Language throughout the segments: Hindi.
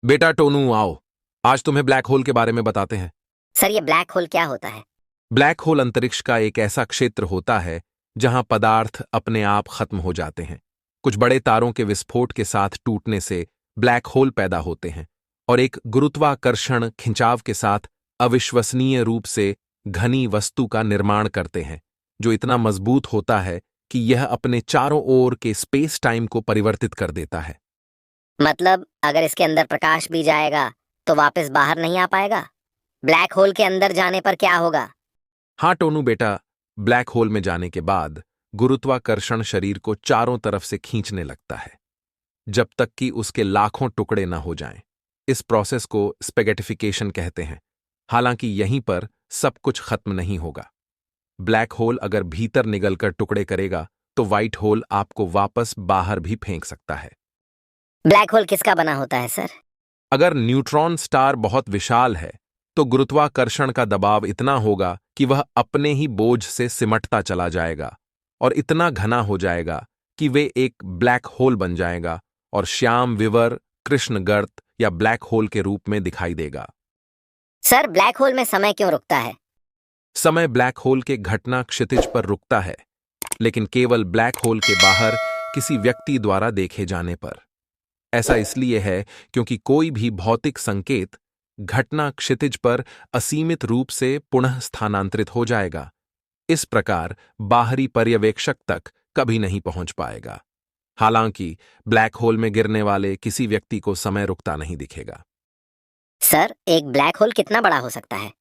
बेटा टोनू आओ। आज तुम्हें ब्लैक होल के बारे में बताते हैं। सर ये ब्लैक होल क्या होता है? ब्लैक होल अंतरिक्ष का एक ऐसा क्षेत्र होता है जहां पदार्थ अपने आप खत्म हो जाते हैं। कुछ बड़े तारों के विस्फोट के साथ टूटने से ब्लैक होल पैदा होते हैं और एक गुरुत्वाकर्षण खिंचाव के साथ अविश्वसनीय रूप से घनी वस्तु का निर्माण करते हैं, जो इतना मजबूत होता है कि यह अपने चारों ओर के स्पेस टाइम को परिवर्तित कर देता है। मतलब अगर इसके अंदर प्रकाश भी जाएगा तो वापस बाहर नहीं आ पाएगा? ब्लैक होल के अंदर जाने पर क्या होगा? हाँ टोनू बेटा, ब्लैक होल में जाने के बाद गुरुत्वाकर्षण शरीर को चारों तरफ से खींचने लगता है जब तक कि उसके लाखों टुकड़े न हो जाएं। इस प्रोसेस को स्पेगेटिफिकेशन कहते हैं। हालांकि यहीं पर सब कुछ खत्म नहीं होगा। ब्लैक होल अगर भीतर निगलकर टुकड़े करेगा तो व्हाइट होल आपको वापस बाहर भी फेंक सकता है। ब्लैक होल किसका बना होता है सर? अगर न्यूट्रॉन स्टार बहुत विशाल है तो गुरुत्वाकर्षण का दबाव इतना होगा कि वह अपने ही बोझ से सिमटता चला जाएगा और इतना घना हो जाएगा कि वे एक ब्लैक होल बन जाएगा और श्याम विवर कृष्ण गर्त या ब्लैक होल के रूप में दिखाई देगा। सर ब्लैक होल में समय क्यों रुकता है? समय ब्लैक होल के घटना क्षितिज पर रुकता है, लेकिन केवल ब्लैक होल के बाहर किसी व्यक्ति द्वारा देखे जाने पर। ऐसा इसलिए है क्योंकि कोई भी भौतिक संकेत घटना क्षितिज पर असीमित रूप से पुनः स्थानांतरित हो जाएगा। इस प्रकार बाहरी पर्यवेक्षक तक कभी नहीं पहुंच पाएगा। हालांकि ब्लैक होल में गिरने वाले किसी व्यक्ति को समय रुकता नहीं दिखेगा। सर एक ब्लैक होल कितना बड़ा हो सकता है?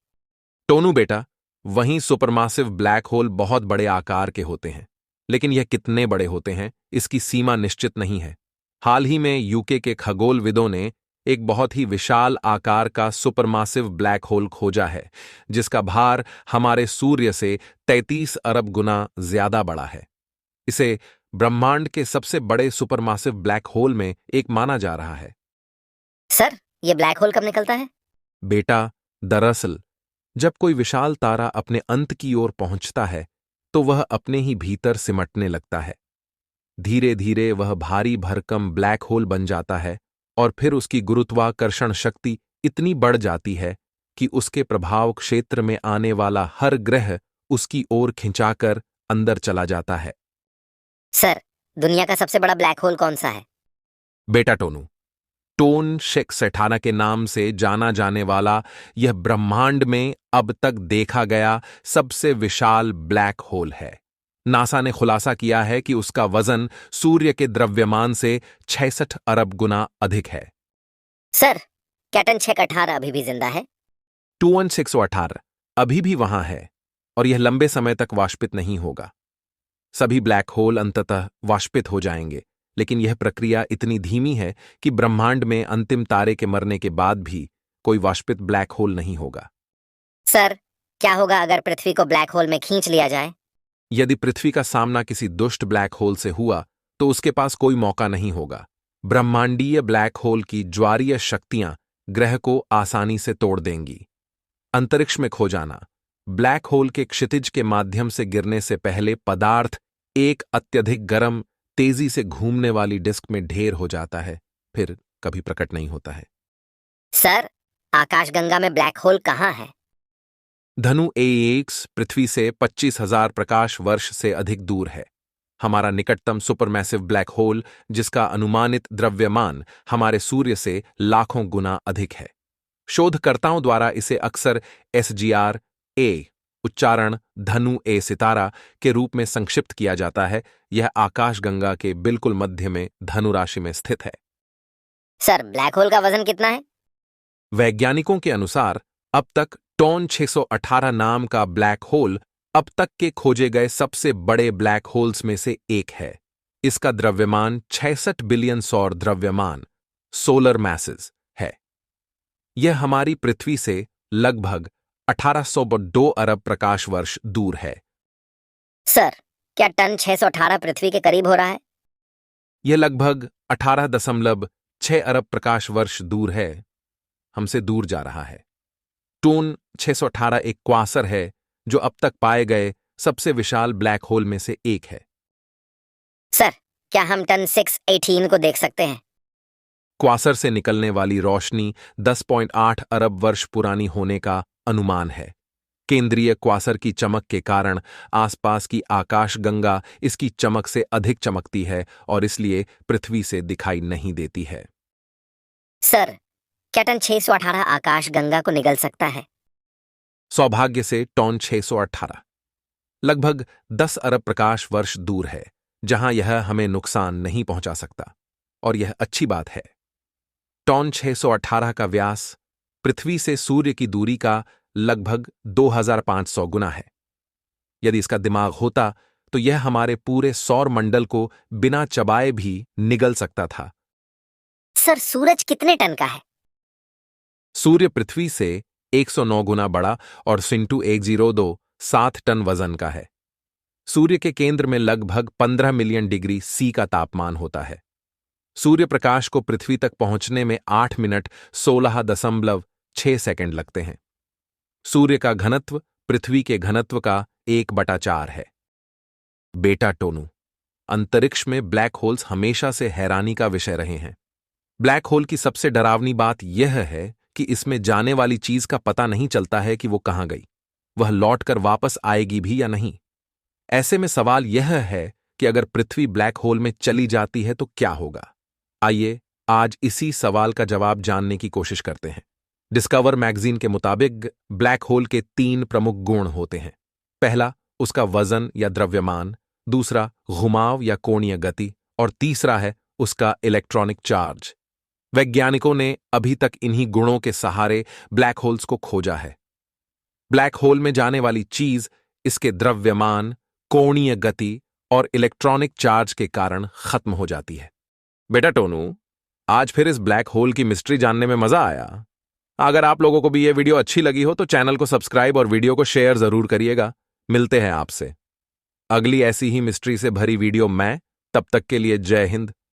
टोनू बेटा, वहीं सुपरमासिव ब्लैक होल बहुत बड़े आकार के होते हैं, लेकिन यह कितने बड़े होते हैं इसकी सीमा निश्चित नहीं है। हाल ही में यूके के खगोलविदों ने एक बहुत ही विशाल आकार का सुपरमासिव ब्लैक होल खोजा है, जिसका भार हमारे सूर्य से 33 अरब गुना ज्यादा बड़ा है। इसे ब्रह्मांड के सबसे बड़े सुपरमासिव ब्लैक होल में एक माना जा रहा है। सर ये ब्लैक होल कब निकलता है? बेटा, दरअसल जब कोई विशाल तारा अपने अंत की ओर पहुंचता है तो वह अपने ही भीतर सिमटने लगता है। धीरे धीरे वह भारी भरकम ब्लैक होल बन जाता है और फिर उसकी गुरुत्वाकर्षण शक्ति इतनी बढ़ जाती है कि उसके प्रभाव क्षेत्र में आने वाला हर ग्रह उसकी ओर खिंचाकर अंदर चला जाता है। सर दुनिया का सबसे बड़ा ब्लैक होल कौन सा है? बेटा टोनू, टोन 618 के नाम से जाना जाने वाला यह ब्रह्मांड में अब तक देखा गया सबसे विशाल ब्लैक होल है। नासा ने खुलासा किया है कि उसका वजन सूर्य के द्रव्यमान से 66 अरब गुना अधिक है। सर क्या टन 618 अभी भी जिंदा है? 21618 अभी भी वहां है और यह लंबे समय तक वाष्पित नहीं होगा। सभी ब्लैक होल अंततः वाष्पित हो जाएंगे, लेकिन यह प्रक्रिया इतनी धीमी है कि ब्रह्मांड में अंतिम तारे के मरने के बाद भी कोई वाष्पित ब्लैक होल नहीं होगा। सर क्या होगा अगर पृथ्वी को ब्लैक होल में खींच लिया जाए? यदि पृथ्वी का सामना किसी दुष्ट ब्लैक होल से हुआ तो उसके पास कोई मौका नहीं होगा। ब्रह्मांडीय ब्लैक होल की ज्वारीय शक्तियां ग्रह को आसानी से तोड़ देंगी। अंतरिक्ष में खो जाना। ब्लैक होल के क्षितिज के माध्यम से गिरने से पहले पदार्थ एक अत्यधिक गर्म, तेजी से घूमने वाली डिस्क में ढेर हो जाता है, फिर कभी प्रकट नहीं होता है। सर आकाशगंगा में ब्लैक होल कहाँ है? धनु AX पृथ्वी से 25,000 प्रकाश वर्ष से अधिक दूर है। हमारा निकटतम सुपरमैसिव ब्लैक होल, जिसका अनुमानित द्रव्यमान हमारे सूर्य से लाखों गुना अधिक है। शोधकर्ताओं द्वारा इसे अक्सर SGR-A उच्चारण धनु ए सितारा के रूप में संक्षिप्त किया जाता है। यह आकाशगंगा के बिल्कुल मध्य में धनु राशि में स्थित है। सर ब्लैक होल का वजन कितना है? वैज्ञानिकों के अनुसार अब तक टॉन 618 नाम का ब्लैक होल अब तक के खोजे गए सबसे बड़े ब्लैक होल्स में से एक है। इसका द्रव्यमान 66 बिलियन सौर द्रव्यमान सोलर मैसेस है। यह हमारी पृथ्वी से लगभग 1802 अरब प्रकाश वर्ष दूर है। सर क्या टन 618 पृथ्वी के करीब हो रहा है? यह लगभग 18.6 अरब प्रकाश वर्ष दूर है, हमसे दूर जा रहा है। टोन 618 एक क्वासर है जो अब तक पाए गए सबसे विशाल ब्लैक होल में से एक है। सर क्या हम टन 618 को देख सकते हैं? क्वासर से निकलने वाली रोशनी 10.8 अरब वर्ष पुरानी होने का अनुमान है। केंद्रीय क्वासर की चमक के कारण आसपास की आकाशगंगा इसकी चमक से अधिक चमकती है और इसलिए पृथ्वी से दिखाई नहीं देती है। सर, क्या टन 618 आकाश गंगा को निगल सकता है? सौभाग्य से टन 618 लगभग 10 अरब प्रकाश वर्ष दूर है, जहां यह हमें नुकसान नहीं पहुंचा सकता, और यह अच्छी बात है। टन 618 का व्यास पृथ्वी से सूर्य की दूरी का लगभग 2500 गुना है। यदि इसका दिमाग होता तो यह हमारे पूरे सौर मंडल को बिना चबाए भी निगल सकता था। सर, सूरज कितने टन का है? सूर्य पृथ्वी से 109 गुना बड़ा और सिंटू 102 7 टन वजन का है। सूर्य के केंद्र में लगभग 15 मिलियन डिग्री सी का तापमान होता है। सूर्य प्रकाश को पृथ्वी तक पहुंचने में 8 मिनट 16.6 सेकंड लगते हैं। सूर्य का घनत्व पृथ्वी के घनत्व का 1/4 है। बेटा टोनू, अंतरिक्ष में ब्लैक होल्स हमेशा से हैरानी का विषय रहे हैं। ब्लैक होल की सबसे डरावनी बात यह है कि इसमें जाने वाली चीज का पता नहीं चलता है कि वो कहां गई, वह लौटकर वापस आएगी भी या नहीं। ऐसे में सवाल यह है कि अगर पृथ्वी ब्लैक होल में चली जाती है तो क्या होगा। आइए आज इसी सवाल का जवाब जानने की कोशिश करते हैं। डिस्कवर मैगजीन के मुताबिक ब्लैक होल के 3 प्रमुख गुण होते हैं। पहला, उसका वजन या द्रव्यमान, दूसरा घुमाव या कोणीय गति, और तीसरा है उसका इलेक्ट्रॉनिक चार्ज। वैज्ञानिकों ने अभी तक इन्हीं गुणों के सहारे ब्लैक होल्स को खोजा है। ब्लैक होल में जाने वाली चीज इसके द्रव्यमान, कोणीय गति और इलेक्ट्रॉनिक चार्ज के कारण खत्म हो जाती है। बेटा टोनू, आज फिर इस ब्लैक होल की मिस्ट्री जानने में मजा आया। अगर आप लोगों को भी ये वीडियो अच्छी लगी हो तो चैनल को सब्सक्राइब और वीडियो को शेयर जरूर करिएगा। मिलते हैं आपसे अगली ऐसी ही मिस्ट्री से भरी वीडियो में। तब तक के लिए जय हिंद,